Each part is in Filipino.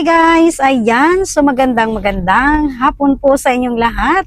guys, ayan, so magandang hapon po sa inyong lahat.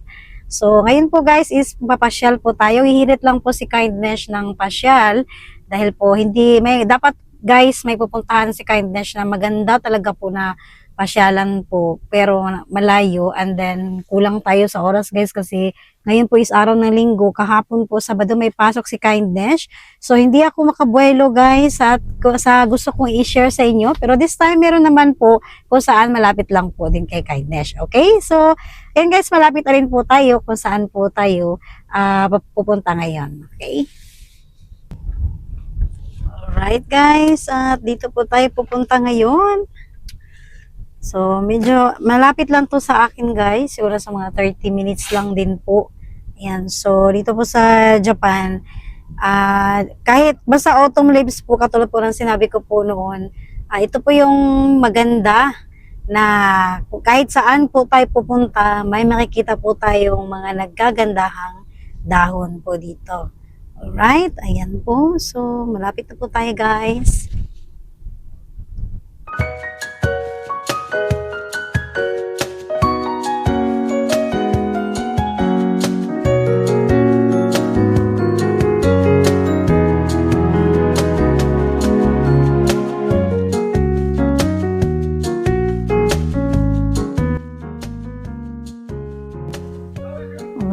So ngayon po guys is papasyal po tayo, hihirit lang po si Kindness ng pasyal dahil po hindi, dapat guys may pupuntahan si Kindness na maganda talaga po na pasyalan po pero malayo, and then kulang tayo sa oras guys kasi ngayon po is araw ng linggo, kahapon po Sabado may pasok si Kindness. So hindi ako makabuelo guys at sa gusto kong i-share sa inyo, pero this time meron naman po kung saan malapit lang po din kay Kindness. Okay? So ayan guys, malapit na rin po tayo kung saan po tayo pupunta ngayon. Okay? Alright guys, at dito po tayo pupunta ngayon. So, medyo malapit lang to sa akin guys. Siguro sa mga 30 minutes lang din po. Ayan. So, dito po sa Japan, kahit basta autumn leaves po, katulad po ng sinabi ko po noon, ito po yung maganda na kahit saan po tayo pupunta, may makikita po tayong mga naggagandahang dahon po dito. Alright, ayan po. So, malapit na po tayo guys.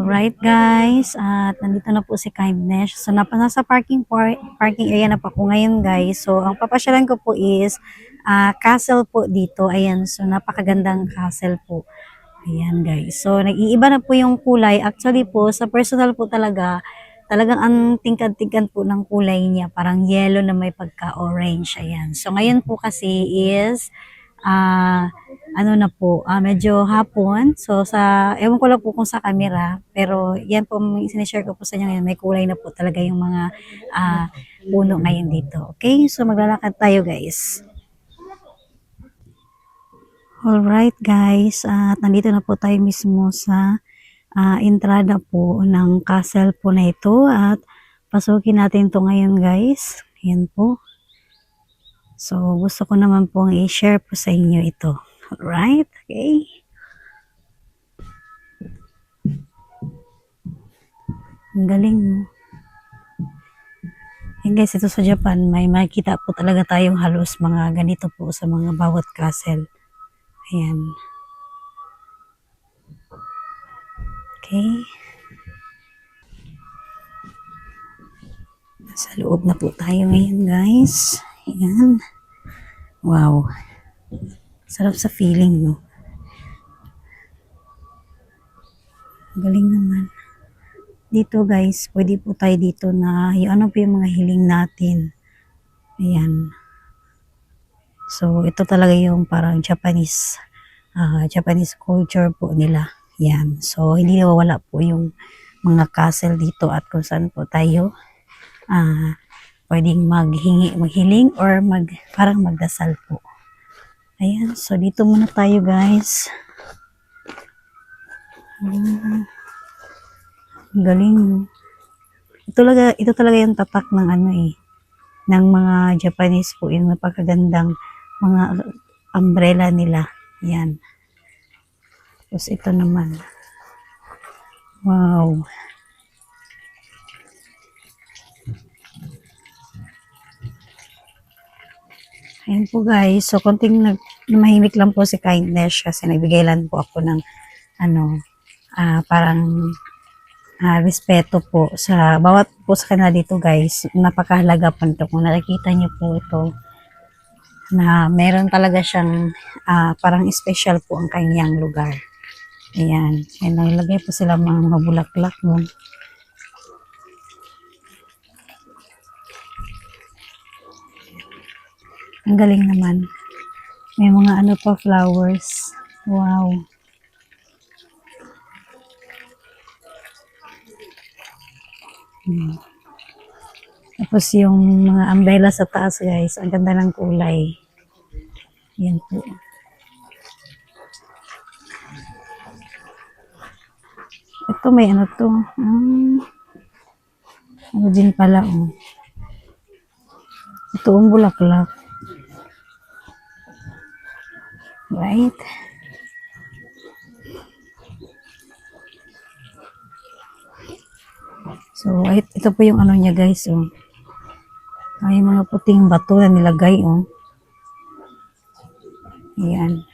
Alright guys, at nandito na po si Kindness. So nasa parking area na po ako ngayon guys. So ang papasyalan ko po is castle po dito. Ayan, so napakagandang castle po. Ayan guys. So nag-iiba na po yung kulay. Actually po, sa personal po talagang ang tingkad-tingkad po ng kulay niya. Parang yellow na may pagka-orange. Ayan. So ngayon po kasi is ano na po, medyo hapon. So, ewan ko lang po kung sa camera, pero yan po, sinishare ko po sa inyo ngayon, may kulay na po talaga yung mga puno ngayon dito. Okay, so maglalakad tayo guys. Alright guys, at nandito na po tayo mismo sa entrada po ng castle po na ito, at pasukin natin to ngayon guys. Ayan po. So, gusto ko naman pong i-share po sa inyo ito. Alright, okay. Ang galing, no? And guys, ito sa Japan, may makikita po talaga tayong halos mga ganito po sa mga bawat castle. Ayan. Okay. Nasa loob na po tayo ngayon, guys. Ayan. Wow. Sarap sa feeling, no? Galing naman. Dito guys, pwede po tayo dito na yung ano po yung mga hiling natin. Ayan. So, ito talaga yung parang Japanese culture po nila. Ayan. So, hindi nawawala po yung mga castle dito at kung saan po tayo pwedeng maghiling or parang magdasal po. Ayan. So, dito muna tayo guys. Galing. Ito talaga yung tatak ng ng mga Japanese po, yung napakagandang mga umbrella nila. Yan. Tapos ito naman. Wow. Ayan po guys. So, konting mahimik lang po si Kindness kasi nagbigay lang po ako ng parang respeto po sa bawat po sa kanila dito guys. Napakahalaga po nito. Kung nakikita niyo po ito na meron talaga siyang parang special po ang kanyang lugar. Ayan. Ayan, nalagay po sila mga bulaklak mo. Ang galing naman. May mga pa flowers. Wow. Tapos yung mga umbrella sa taas guys, ang ganda ng kulay. Yan po. Ito may to. Ano din pala oh. Ito ang bulaklak. Right? So, ito po yung ano niya guys, oh. Ay, mga puting bato na nilagay, oh. Ayan.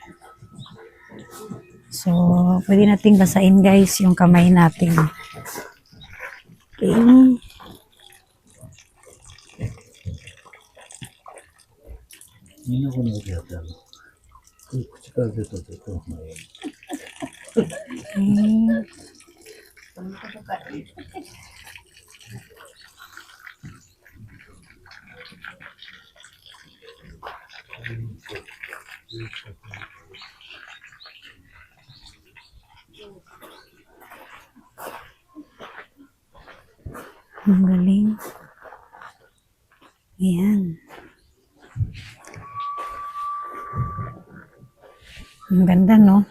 So, pwede nating basahin guys yung kamay natin. Okay. Okay. Ang galing. Ayan. Ang ganda, no?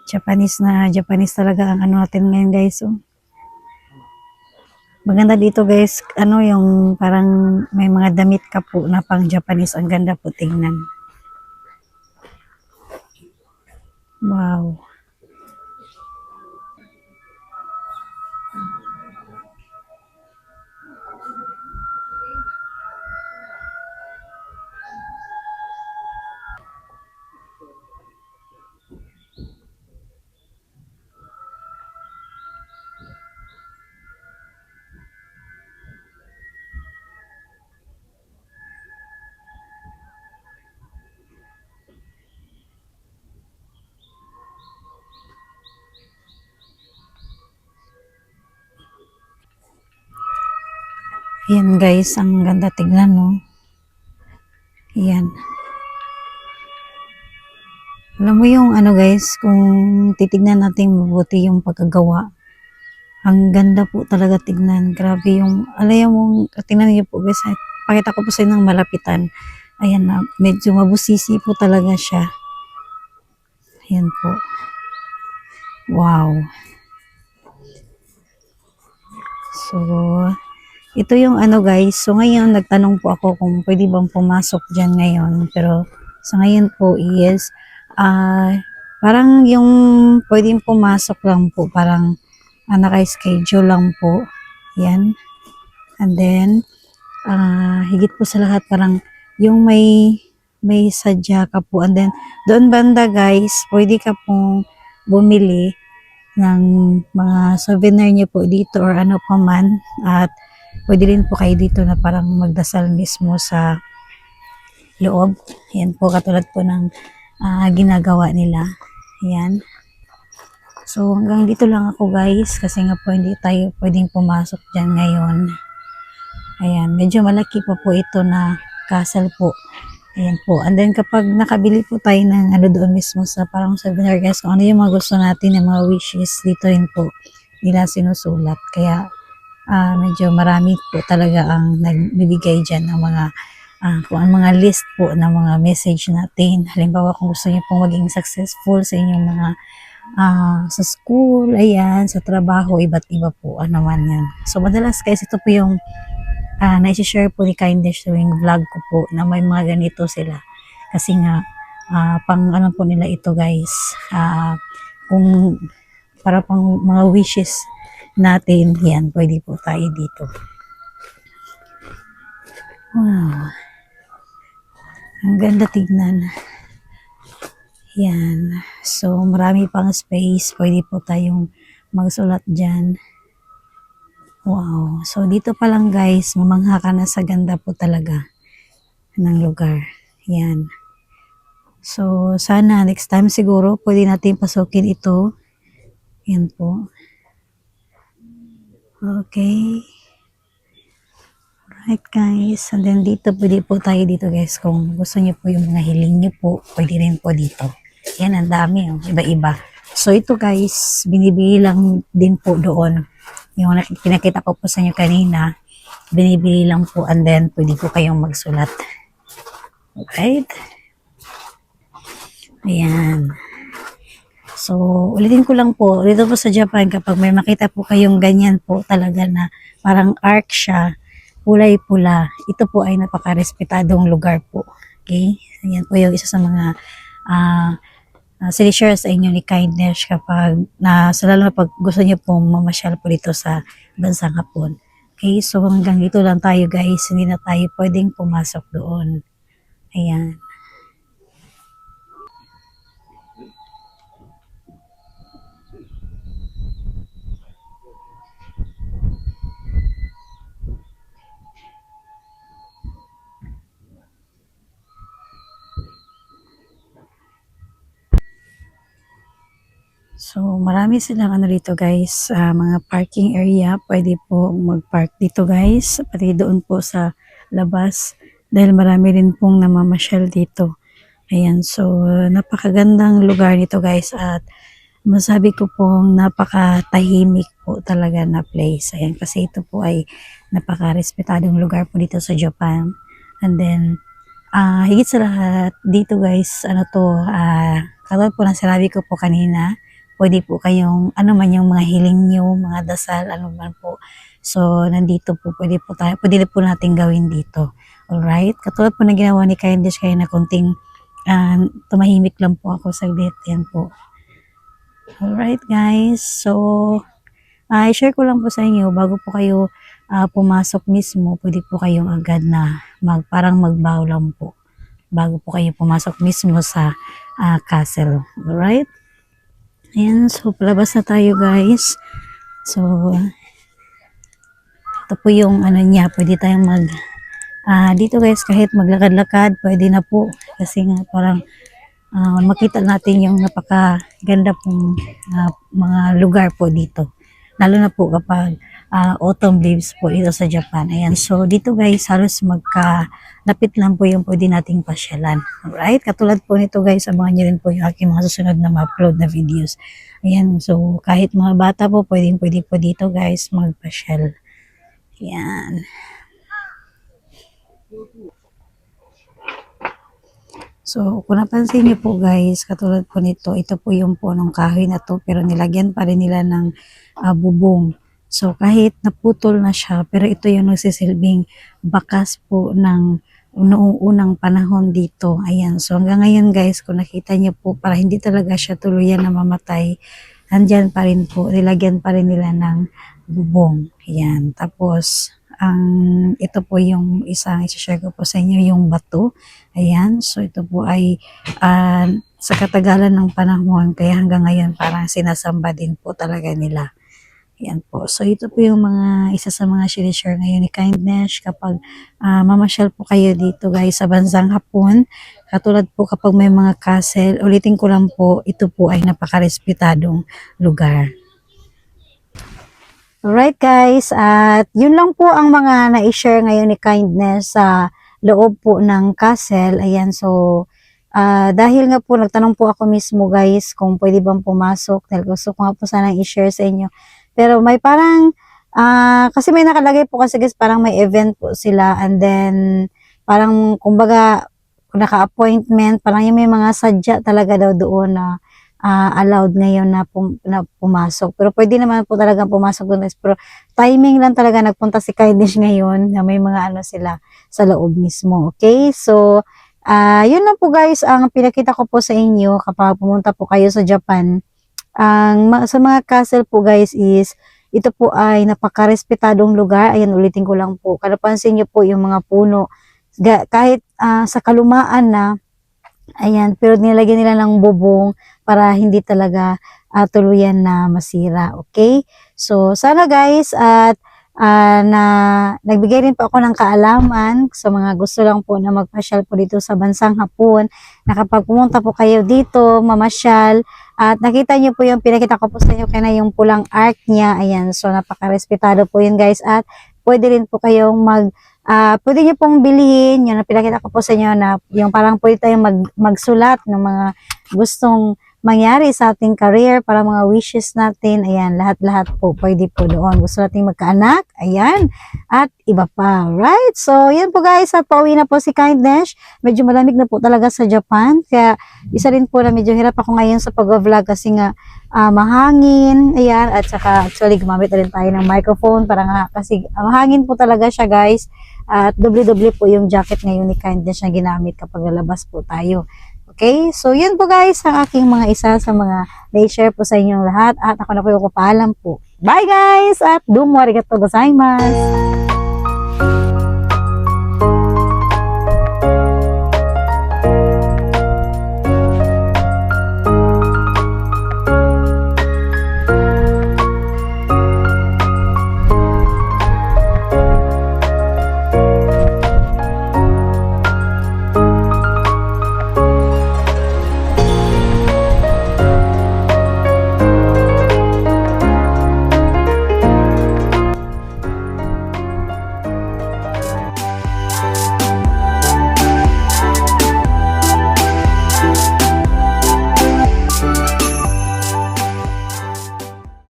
Japanese talaga ang ano natin ngayon, guys, oh. Maganda dito, guys, ano yung parang may mga damit ka po na pang Japanese. Ang ganda po tingnan. Wow. Ayan, guys, ang ganda tingnan, no? Ayan. Alam mo yung ano, guys, kung titignan natin mabuti yung pagkagawa, ang ganda po talaga tignan. Grabe yung, alam mo, tingnan niyo po, guys, pakita ko po sa inyo ng malapitan. Ayan na, medyo mabusisi po talaga siya. Ayan po. Wow. So, ito yung ano guys. So, ngayon, nagtanong po ako kung pwede bang pumasok dyan ngayon. Pero, sa ngayon po is, parang yung pwedeng pumasok lang po. Parang, naka-schedule lang po. Yan. And then, higit po sa lahat, parang, yung may sadya ka po. And then, doon banda guys, pwede ka pong bumili ng mga souvenir niyo po dito or ano pa man. At pwede rin po kayo dito na parang magdasal mismo sa loob. Yan po, katulad po ng ginagawa nila. Yan. So, hanggang dito lang ako guys, kasi nga po hindi tayo pwedeng pumasok dyan ngayon. Ayan, medyo malaki pa po ito na castle po. Ayan po. And then kapag nakabili po tayo ng ano doon mismo sa parang souvenir guys, kung ano yung mga gusto natin, yung mga wishes, dito rin po nila sinusulat. Kaya medyo marami po talaga ang nagbibigay dyan ng mga kung ang mga list po ng mga message natin. Halimbawa kung gusto niyo pong maging successful sa inyong mga sa school, ayan, sa trabaho, iba't iba po, ano man yan. So madalas guys, ito po yung na-share po ni Kindness tuwing vlog ko po na may mga ganito sila. Kasi nga, pang ano po nila ito guys, kung para pang mga wishes natin, yan, pwede po tayo dito. Wow. Ang ganda tignan. Yan. So, marami pang space. Pwede po tayong magsulat dyan. Wow. So, dito pa lang guys, mamangha ka na sa ganda po talaga ng lugar. Yan. So, sana next time siguro pwede natin pasukin ito. Yan po. Okay. Alright guys. And then dito, pwede po tayo dito guys. Kung gusto niyo po yung mga hiling niyo po, pwede rin po dito. Yan, ang dami. Oh. Iba-iba. So, ito guys, binibili lang din po doon. Yung pinakita ko po sa inyo kanina, binibili lang po and then pwede po kayong magsulat. Alright? Ayan. So, ulitin ko lang po, dito po sa Japan, kapag may makita po kayong ganyan po talaga na parang arc siya, kulay pula, ito po ay napakarespetadong lugar po. Okay? Ayan po yung isa sa mga sinishare sa inyo ni Kindness kapag lalo na pag gusto niyo pong mamasyal po dito sa bansang Hapon. Okay, so hanggang dito lang tayo guys, hindi na tayo pwedeng pumasok doon. Ayan. So, marami silang ano dito guys, mga parking area. Pwede po mag-park dito guys, pati doon po sa labas. Dahil marami rin pong namamasyal dito. Ayan, so napakagandang lugar nito guys at masabi ko pong napakatahimik po talaga na place. Ayan, kasi ito po ay napakarespetadong lugar po dito sa Japan. And then, higit sa lahat, dito guys, katulad po ng sinabi ko po kanina, pwede po kayong, ano man yung mga hiling nyo, mga dasal, ano man po. So, nandito po, pwede po natin gawin dito. Alright? Katulad po na ginawa ni Kindness kayo na konting tumahimik lang po ako saglit. Yan po. Alright guys, so i-share ko lang po sa inyo bago po kayo pumasok mismo, pwede po kayong agad na parang magbow lang po bago po kayo pumasok mismo sa castle. Alright? Ayan, so palabas na tayo guys. So, ito po yung ano niya, pwede tayong dito guys kahit maglakad-lakad, pwede na po kasi nga parang makita natin yung napakaganda pong mga lugar po dito. Lalo na po kapag autumn leaves po dito sa Japan. Ayan, so dito guys halos magkalapit lang po yung pwede nating pasyalan. Alright, katulad po nito guys, abangan nyo rin po yung aking mga susunod na ma-upload na videos. Ayan, so kahit mga bata po, pwede po dito guys magpasyal. Ayan. So, kung napansin niyo po guys, katulad po nito, ito po yung punong kahoy na to, pero nilagyan pa rin nila ng bubong. So, kahit naputol na siya, pero ito yung nagsisilbing bakas po ng noong unang panahon dito. Ayan, so hanggang ngayon guys, kung nakita niyo po, para hindi talaga siya tuluyan na mamatay, nandyan pa rin po, nilagyan pa rin nila ng bubong. Ayan, tapos, ito po yung isang i-share ko po sa inyo, yung bato. Ayan, so ito po ay sa katagalan ng panahon, kaya hanggang ngayon parang sinasamba din po talaga nila. Ayan po. So ito po yung isa sa mga sinishare ngayon ni Kindness kapag mamasyal po kayo dito guys sa bansang Hapon. Katulad po kapag may mga castle, ulitin ko lang po, ito po ay napakarespetadong lugar. Alright guys, at yun lang po ang mga na-share ngayon ni Kindness sa loob po ng castle. Ayan, so dahil nga po nagtanong po ako mismo guys kung pwede bang pumasok dahil gusto ko nga po sanang i-share sa inyo. Pero may parang, kasi may nakalagay po kasi guys, parang may event po sila and then parang kumbaga naka-appointment, parang yung may mga sadya talaga daw doon na allowed ngayon na pumasok. Pero pwede naman po talaga pumasok doon. Pero timing lang talaga nagpunta si Kindness ngayon na may mga ano sila sa loob mismo. Okay? So, yun lang po guys ang pinakita ko po sa inyo kapag pumunta po kayo sa Japan. Sa mga castle po guys is, ito po ay napakarespetadong lugar. Ayan, ulitin ko lang po. Kanapansin nyo po yung mga puno. Kahit sa kalumaan na, ayan, pero nilagyan nila ng bubong para hindi talaga tuluyan na masira. Okay? So, sana guys, at nagbigay rin po ako ng kaalaman sa mga gusto lang po na magpasyal po dito sa bansang Hapon, na kapag pumunta po kayo dito, mamasyal, at nakita nyo po yung pinakita ko po sa inyo kaya yung pulang arc niya, ayan, so napakarespetado po yun guys, at pwede rin po kayong pwede nyo pong bilhin, yung pinakita ko po sa inyo na yung parang pwede tayong magsulat ng mga gustong mangyari sa ating career, para mga wishes natin, ayan, lahat-lahat po, pwede po doon. Gusto nating magkaanak, ayan, at iba pa, right? So, yan po guys, at pauwi na po si Kindness. Medyo malamig na po talaga sa Japan, kaya isa rin po na medyo hirap ako ngayon sa pag-vlog kasi nga mahangin, ayan, at saka actually gumamit na rin tayo ng microphone para nga, kasi mahangin po talaga siya guys, at doble-doble po yung jacket ngayon ni Kindness na ginamit kapag lalabas po tayo. Okay? So, yan po guys ang aking mga isa sa mga na-share po sa inyong lahat. At ako na po yung paalam po. Bye guys! At domo arigatou gozaimasu!